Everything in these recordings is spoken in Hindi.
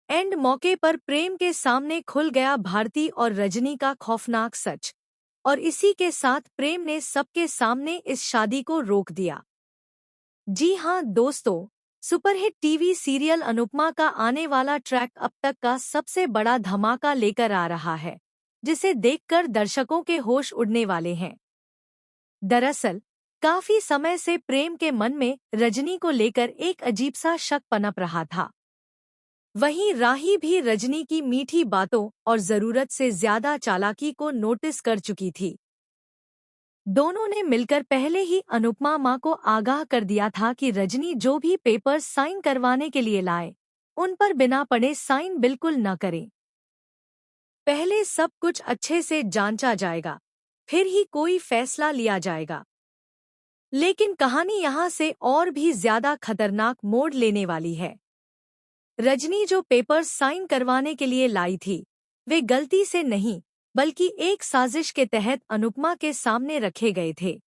एंड मौके पर प्रेम के सामने खुल गया भारती और रजनी का खौफनाक सच, और इसी के साथ प्रेम ने सबके सामने इस शादी को रोक दिया। जी हाँ दोस्तों, सुपरहिट टीवी सीरियल अनुपमा का आने वाला ट्रैक अब तक का सबसे बड़ा धमाका लेकर आ रहा है, जिसे देखकर दर्शकों के होश उड़ने वाले हैं। दरअसल काफी समय से प्रेम के मन में रजनी को लेकर एक अजीब सा शक पनप रहा था। वहीं राही भी रजनी की मीठी बातों और जरूरत से ज्यादा चालाकी को नोटिस कर चुकी थी। दोनों ने मिलकर पहले ही अनुपमा माँ को आगाह कर दिया था कि रजनी जो भी पेपर्स साइन करवाने के लिए लाए, उन पर बिना पढ़े साइन बिल्कुल न करे। पहले सब कुछ अच्छे से जांचा जाएगा, फिर ही कोई फैसला लिया जाएगा। लेकिन कहानी यहाँ से और भी ज्यादा खतरनाक मोड़ लेने वाली है। रजनी जो पेपर्स साइन करवाने के लिए लाई थी, वे गलती से नहीं बल्कि एक साजिश के तहत अनुपमा के सामने रखे गए थे।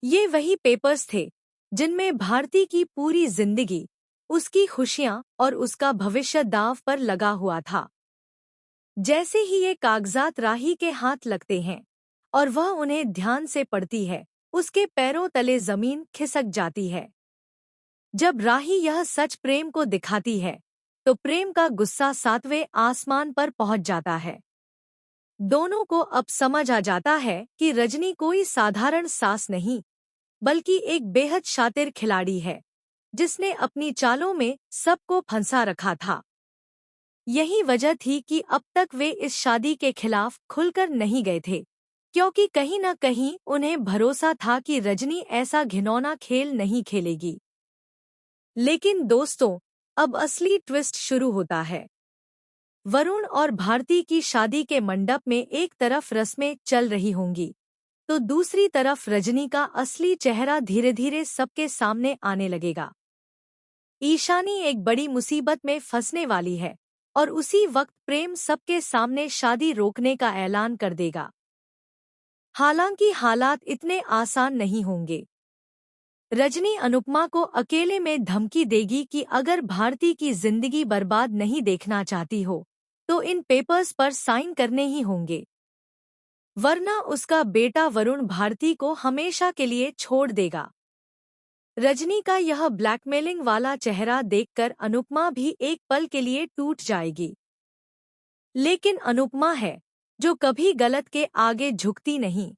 ये वही पेपर्स थे जिनमें भारती की पूरी जिंदगी, उसकी खुशियां और उसका भविष्य दांव पर लगा हुआ था। जैसे ही ये कागजात राही के हाथ लगते हैं और वह उन्हें ध्यान से पढ़ती है, उसके पैरों तले जमीन खिसक जाती है। जब राही यह सच प्रेम को दिखाती है, तो प्रेम का गुस्सा 7वें आसमान पर पहुंच जाता है। दोनों को अब समझ आ जाता है कि रजनी कोई साधारण सास नहीं, बल्कि एक बेहद शातिर खिलाड़ी है, जिसने अपनी चालों में सबको फंसा रखा था। यही वजह थी कि अब तक वे इस शादी के खिलाफ खुलकर नहीं गए थे, क्योंकि कहीं न कहीं उन्हें भरोसा था कि रजनी ऐसा घिनौना खेल नहीं खेलेगी। लेकिन दोस्तों, अब असली ट्विस्ट शुरू होता है। वरुण और भारती की शादी के मंडप में एक तरफ रस्में चल रही होंगी, तो दूसरी तरफ रजनी का असली चेहरा धीरे धीरे सबके सामने आने लगेगा। ईशानी एक बड़ी मुसीबत में फंसने वाली है, और उसी वक्त प्रेम सबके सामने शादी रोकने का ऐलान कर देगा। हालांकि हालात इतने आसान नहीं होंगे। रजनी अनुपमा को अकेले में धमकी देगी कि अगर भारती की जिंदगी बर्बाद नहीं देखना चाहती हो, तो इन पेपर्स पर साइन करने ही होंगे, वरना उसका बेटा वरुण भारती को हमेशा के लिए छोड़ देगा। रजनी का यह ब्लैकमेलिंग वाला चेहरा देखकर अनुपमा भी एक पल के लिए टूट जाएगी। लेकिन अनुपमा है जो कभी गलत के आगे झुकती नहीं।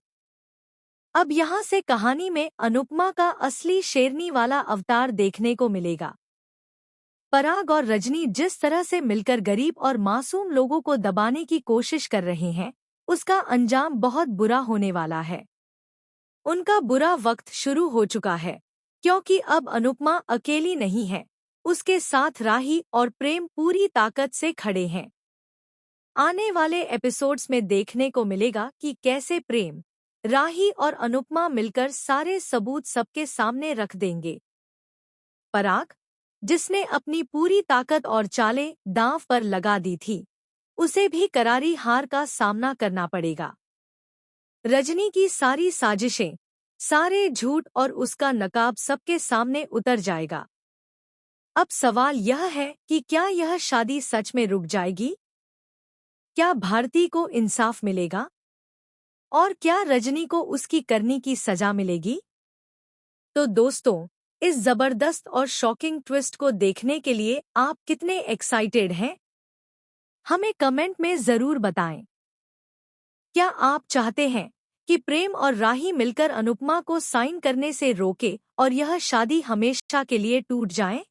अब यहाँ से कहानी में अनुपमा का असली शेरनी वाला अवतार देखने को मिलेगा। पराग और रजनी जिस तरह से मिलकर गरीब और मासूम लोगों को दबाने की कोशिश कर रहे हैं, उसका अंजाम बहुत बुरा होने वाला है। उनका बुरा वक्त शुरू हो चुका है, क्योंकि अब अनुपमा अकेली नहीं है, उसके साथ राही और प्रेम पूरी ताकत से खड़े हैं। आने वाले एपिसोड्स में देखने को मिलेगा कि कैसे प्रेम, राही और अनुपमा मिलकर सारे सबूत सबके सामने रख देंगे। पराग, जिसने अपनी पूरी ताकत और चालें दांव पर लगा दी थी, उसे भी करारी हार का सामना करना पड़ेगा। रजनी की सारी साजिशें, सारे झूठ और उसका नकाब सबके सामने उतर जाएगा। अब सवाल यह है कि क्या यह शादी सच में रुक जाएगी? क्या भारती को इंसाफ मिलेगा? और क्या रजनी को उसकी करनी की सजा मिलेगी? तो दोस्तों, इस जबरदस्त और शॉकिंग ट्विस्ट को देखने के लिए आप कितने एक्साइटेड हैं? हमें कमेंट में जरूर बताएं। क्या आप चाहते हैं कि प्रेम और राही मिलकर अनुपमा को साइन करने से रोके और यह शादी हमेशा के लिए टूट जाए?